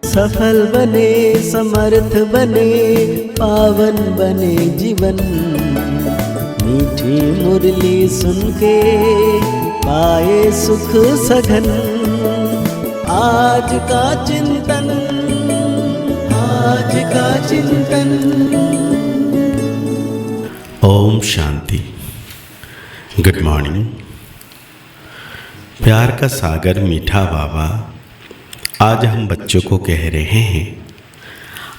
सफल बने, समर्थ बने, पावन बने जीवन। मीठी मुरली सुन के पाए सुख सघन। आज का चिंतन, आज का चिंतन। ओम शांति। Good morning. प्यार का सागर मीठा बाबा, आज हम बच्चों को कह रहे हैं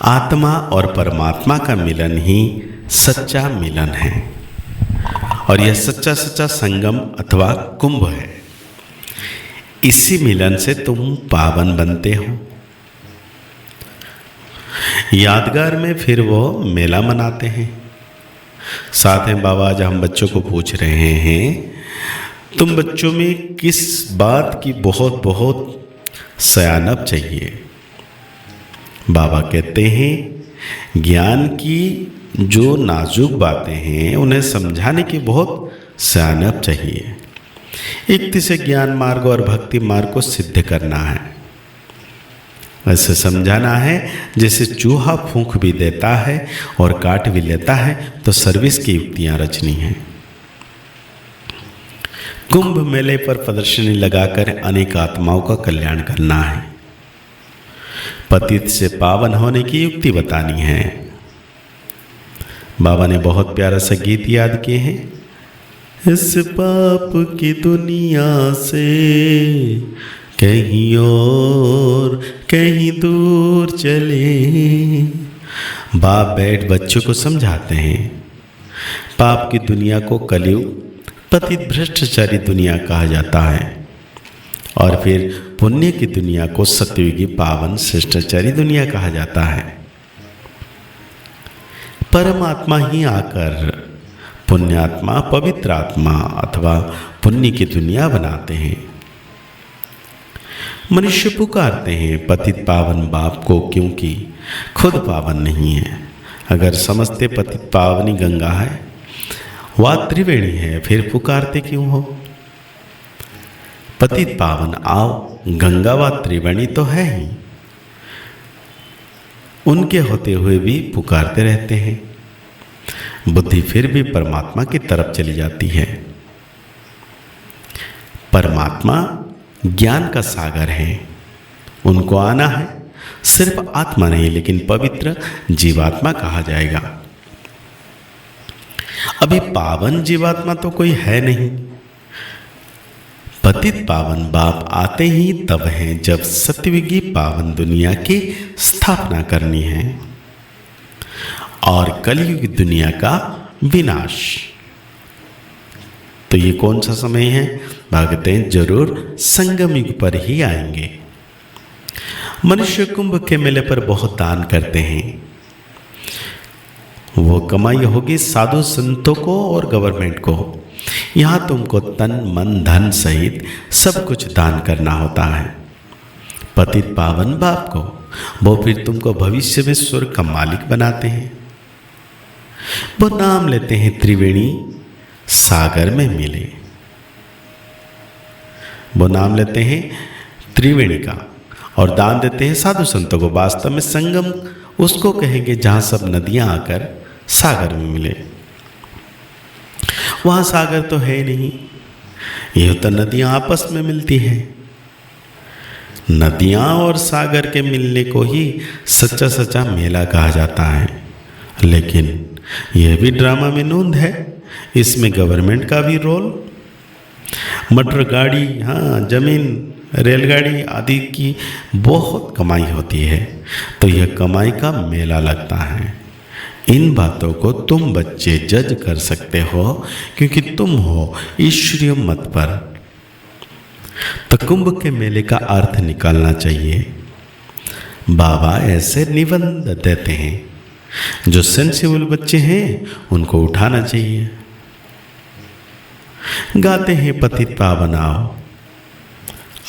आत्मा और परमात्मा का मिलन ही सच्चा मिलन है और यह सच्चा सच्चा संगम अथवा कुंभ है। इसी मिलन से तुम पावन बनते हो। यादगार में फिर वो मेला मनाते हैं। साथ में बाबा आज हम बच्चों को पूछ रहे हैं, तुम बच्चों में किस बात की बहुत बहुत सयानप चाहिए? बाबा कहते हैं ज्ञान की जो नाजुक बातें हैं उन्हें समझाने की बहुत सयानप चाहिए। एक से ज्ञान मार्ग और भक्ति मार्ग को सिद्ध करना है, ऐसे समझाना है जैसे चूहा फूंक भी देता है और काट भी लेता है तो सर्विस की युक्तियां रचनी है। कुंभ मेले पर प्रदर्शनी लगाकर अनेक आत्माओं का कल्याण करना है। पतित से पावन होने की युक्ति बतानी है। बाबा ने बहुत प्यारा सा गीत याद किए हैं। इस पाप की दुनिया से कहीं और कहीं दूर चले। बाप बैठ बच्चों को समझाते हैं। पाप की दुनिया को कलयुग पतित भ्रष्टाचारी दुनिया कहा जाता है और फिर पुण्य की दुनिया को सत्ययुगी पावन शिष्टाचारी दुनिया कहा जाता है। परमात्मा ही आकर पुण्यात्मा, पवित्र आत्मा अथवा पुण्य की दुनिया बनाते हैं। मनुष्य पुकारते हैं पतित पावन बाप को क्योंकि खुद पावन नहीं है। अगर समझते पतित पावनी गंगा है वा त्रिवेणी है, फिर पुकारते क्यों हो? पतित पावन आओ, गंगा व त्रिवेणी तो है ही, उनके होते हुए भी पुकारते रहते हैं। बुद्धि फिर भी परमात्मा की तरफ चली जाती है। परमात्मा ज्ञान का सागर है, उनको आना है। सिर्फ आत्मा नहीं लेकिन पवित्र जीवात्मा कहा जाएगा। अभी पावन जीवात्मा तो कोई है नहीं। पतित पावन बाप आते ही तब हैं जब सत्ययुगी पावन दुनिया की स्थापना करनी है और कलयुग दुनिया का विनाश। तो ये कौन सा समय है? भागते हैं जरूर संगम युग पर ही आएंगे। मनुष्य कुंभ के मेले पर बहुत दान करते हैं। वो कमाई होगी साधु संतों को और गवर्नमेंट को। यहाँ तुमको तन मन धन सहित सब कुछ दान करना होता है। पतित पावन बाप को वो फिर तुमको भविष्य में स्वर्ग का मालिक बनाते हैं। वो नाम लेते हैं त्रिवेणी सागर में मिले। वो नाम लेते हैं त्रिवेणी का और दान देते हैं साधु संतों को। वास्तव में संगम उसको कहेंगे जहां सब नदियां आकर सागर में मिले। वहां सागर तो है नहीं, ये तो नदियां आपस में मिलती हैं। नदियां और सागर के मिलने को ही सच्चा सच्चा मेला कहा जाता है। लेकिन यह भी ड्रामा में नूंद है, इसमें गवर्नमेंट का भी रोल। मोटर गाड़ी, हाँ जमीन, रेलगाड़ी आदि की बहुत कमाई होती है, तो यह कमाई का मेला लगता है। इन बातों को तुम बच्चे जज कर सकते हो क्योंकि तुम हो ईश्वरीय मत पर। तो कुंभ के मेले का अर्थ निकालना चाहिए। बाबा ऐसे निबंध देते हैं, जो सेंसिबल बच्चे हैं उनको उठाना चाहिए। गाते हैं पतित पावन आओ,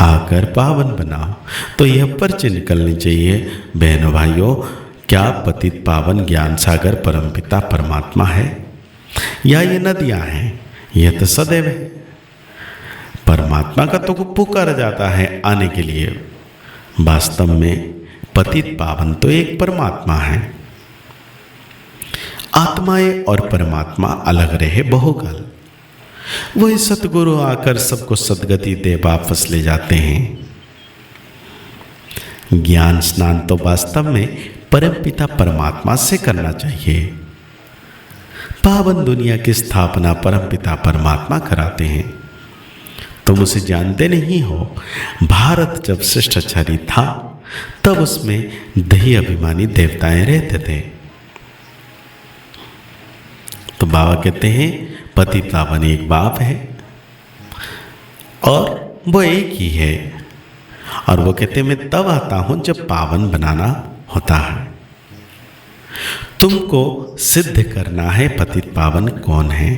आकर पावन बनाओ। तो यह पर्चे निकलनी चाहिए। बहनों भाइयों, क्या पतित पावन ज्ञान सागर परमपिता परमात्मा है या ये नदियां हैं? यह तो सदैव है। परमात्मा का तो पुकारा जाता है आने के लिए। वास्तव में पतित पावन तो एक परमात्मा है। आत्माएं और परमात्मा अलग रहे बहुकाल। वही सतगुरु आकर सबको सदगति दे वापस ले जाते हैं। ज्ञान स्नान तो वास्तव में परमपिता परमात्मा से करना चाहिए। पावन दुनिया की स्थापना परमपिता परमात्मा कराते हैं। तुम उसे जानते नहीं हो। भारत जब श्रेष्ठाचारी था तब उसमें दही अभिमानी देवताएं रहते थे। तो बाबा कहते हैं पति पावन एक बाप है और वो एक ही है। और वो कहते हैं मैं तब आता हूं जब पावन बनाना होता है। तुमको सिद्ध करना है पतित पावन कौन है।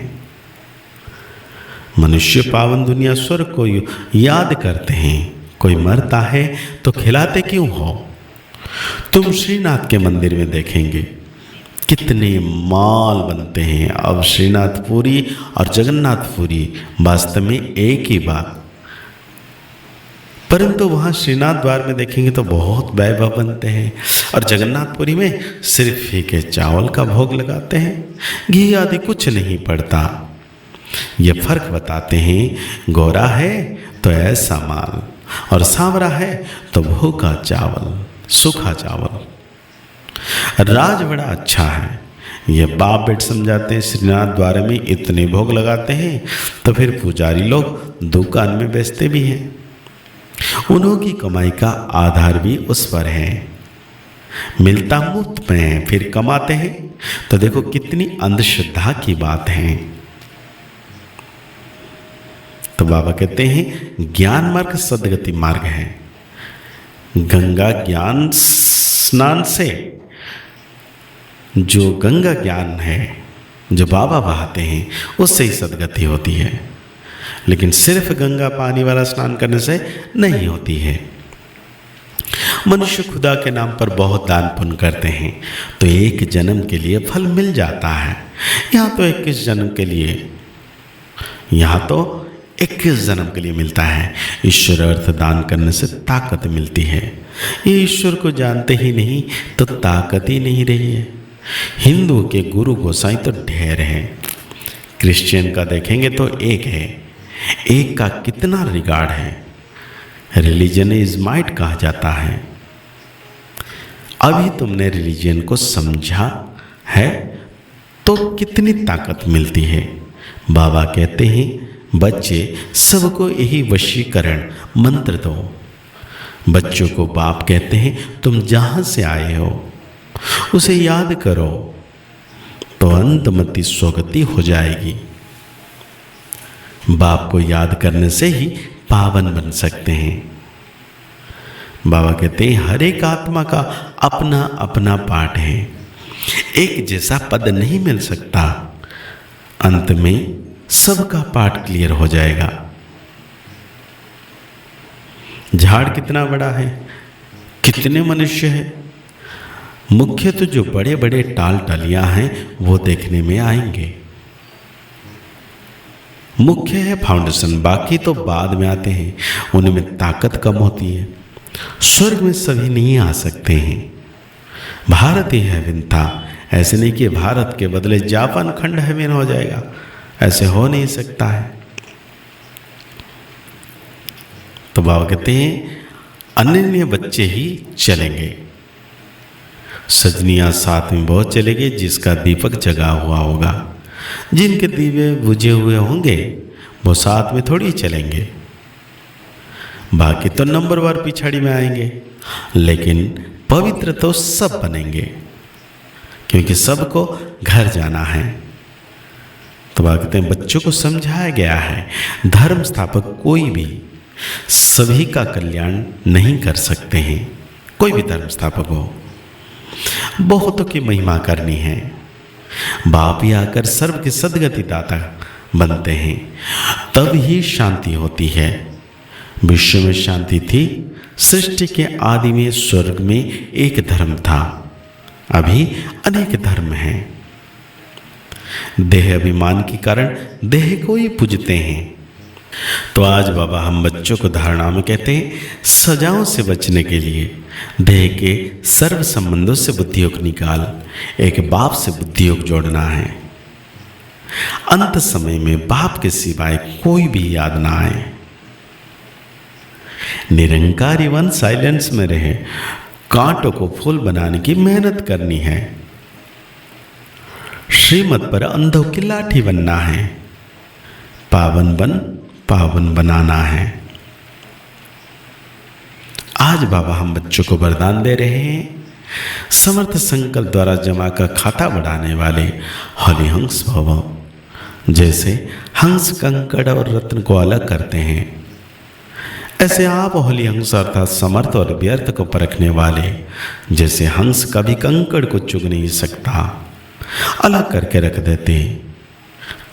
मनुष्य पावन दुनिया स्वर्ग को याद करते हैं। कोई मरता है तो खिलाते क्यों हो। तुम श्रीनाथ के मंदिर में देखेंगे कितने माल बनते हैं। अब श्रीनाथपुरी और जगन्नाथपुरी वास्तव में एक ही बात, परंतु वहाँ श्रीनाथ द्वार में देखेंगे तो बहुत वैभव बनते हैं और जगन्नाथपुरी में सिर्फ ही के चावल का भोग लगाते हैं, घी आदि कुछ नहीं पड़ता। ये फर्क बताते हैं। गोरा है तो ऐसा माल और सांवरा है तो भूखा चावल, सूखा चावल। राज बड़ा अच्छा है। ये बाप बेट समझाते हैं। श्रीनाथ द्वार में इतने भोग लगाते हैं तो फिर पुजारी लोग दुकान में बेचते भी हैं। उन्हों की कमाई का आधार भी उस पर है। मिलता मुफ्त में है फिर कमाते हैं। तो देखो कितनी अंधश्रद्धा की बात है। तो बाबा कहते हैं ज्ञान मार्ग सदगति मार्ग है। गंगा ज्ञान स्नान से जो गंगा ज्ञान है जो बाबा बहाते हैं उससे ही सदगति होती है। लेकिन सिर्फ गंगा पानी वाला स्नान करने से नहीं होती है। मनुष्य खुदा के नाम पर बहुत दान पुण्य करते हैं तो एक जन्म के लिए फल मिल जाता है। यहाँ तो 21 जन्म के लिए, यहाँ तो 21 जन्म के लिए मिलता है। ईश्वर अर्थ दान करने से ताकत मिलती है। ये ईश्वर को जानते ही नहीं तो ताकत ही नहीं रही है। हिंदू के गुरु गोसाई तो ढेर हैं। क्रिश्चियन का देखेंगे तो एक है। एक का कितना रिगार्ड है। रिलीजन इज माइट कहा जाता है। अभी तुमने रिलीजन को समझा है तो कितनी ताकत मिलती है। बाबा कहते हैं बच्चे सबको यही वशीकरण मंत्र दो। बच्चों को बाप कहते हैं तुम जहां से आए हो उसे याद करो तो अंतमति स्वगति हो जाएगी। बाप को याद करने से ही पावन बन सकते हैं। बाबा कहते हैं हर एक आत्मा का अपना अपना पाठ है। एक जैसा पद नहीं मिल सकता। अंत में सबका पाठ क्लियर हो जाएगा। झाड़ कितना बड़ा है, कितने मनुष्य हैं। मुख्य तो जो बड़े बड़े टाल टलियां हैं वो देखने में आएंगे। मुख्य है फाउंडेशन, बाकी तो बाद में आते हैं। उनमें ताकत कम होती है। स्वर्ग में सभी नहीं आ सकते हैं। भारत ही है विंता। ऐसे नहीं कि भारत के बदले जापान खंड हेवन हो जाएगा। ऐसे हो नहीं सकता है। तो बाबा कहते हैं अनन्य बच्चे ही चलेंगे। सजनियां साथ में बहुत चलेंगे जिसका दीपक जगा हुआ होगा। जिनके दीवे बुझे हुए होंगे वो साथ में थोड़ी चलेंगे। बाकी तो नंबरवार पिछाड़ी में आएंगे। लेकिन पवित्र तो सब बनेंगे क्योंकि सबको घर जाना है। तो बात कहते हैं बच्चों को समझाया गया है धर्म स्थापक कोई भी सभी का कल्याण नहीं कर सकते हैं। कोई भी धर्म स्थापक हो, बहुतों की महिमा करनी है। बाप ही आकर सर्व के सदगति दाता बनते हैं, तब ही शांति होती है। विश्व में शांति थी। सृष्टि के आदि में स्वर्ग में एक धर्म था, अभी अनेक धर्म हैं। देह अभिमान के कारण देह को ही पूजते हैं। तो आज बाबा हम बच्चों को धारणा में कहते हैं सजाओं से बचने के लिए देह के सर्व संबंधों से बुद्धियोग निकाल एक बाप से बुद्धियोग जोड़ना है। अंत समय में बाप के सिवाय कोई भी याद ना आए। निरंकारी वन साइलेंस में रहे, कांटों को फूल बनाने की मेहनत करनी है। श्रीमत पर अंधों की लाठी बनना है। पावन बनाना है। आज बाबा हम बच्चों को वरदान दे रहे हैं, समर्थ संकल्प द्वारा जमा का खाता बढ़ाने वाले होली हंस भव। जैसे हंस कंकड़ और रत्न को अलग करते हैं, ऐसे आप होली हंस अर्थात समर्थ और व्यर्थ को परखने वाले, जैसे हंस कभी कंकड़ को चुग नहीं सकता, अलग करके रख देते,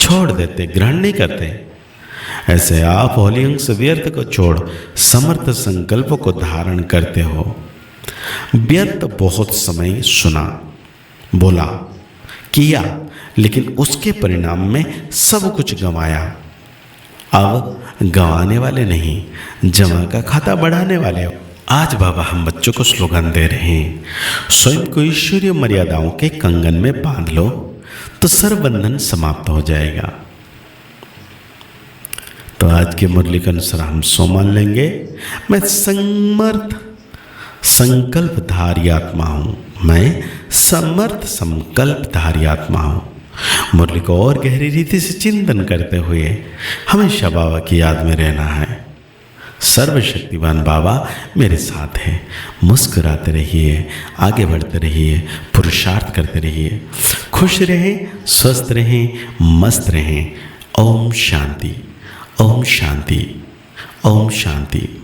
छोड़ देते, ग्रहण नहीं करते, ऐसे आप होली हंस व्यर्थ को छोड़ समर्थ संकल्प को धारण करते हो। व्यर्थ बहुत समय सुना, बोला, किया, लेकिन उसके परिणाम में सब कुछ गंवाया। अब गंवाने वाले नहीं, जमा का खाता बढ़ाने वाले हो। आज बाबा हम बच्चों को स्लोगन दे रहे हैं, स्वयं को ईश्वरीय मर्यादाओं के कंगन में बांध लो तो सर्व बंधन समाप्त हो जाएगा। तो आज के मुरली के अनुसार हम सो मान लेंगे, मैं समर्थ संकल्पधारी आत्मा हूँ, मैं समर्थ संकल्पधारी आत्मा हूँ। मुरली को और गहरी रीति से चिंतन करते हुए हमेशा बाबा की याद में रहना है। सर्वशक्तिवान बाबा मेरे साथ है। मुस्कुराते रहिए, आगे बढ़ते रहिए, पुरुषार्थ करते रहिए, खुश रहें, स्वस्थ रहें, मस्त रहें। ओम शांति, ओम शांति, ओम शांति।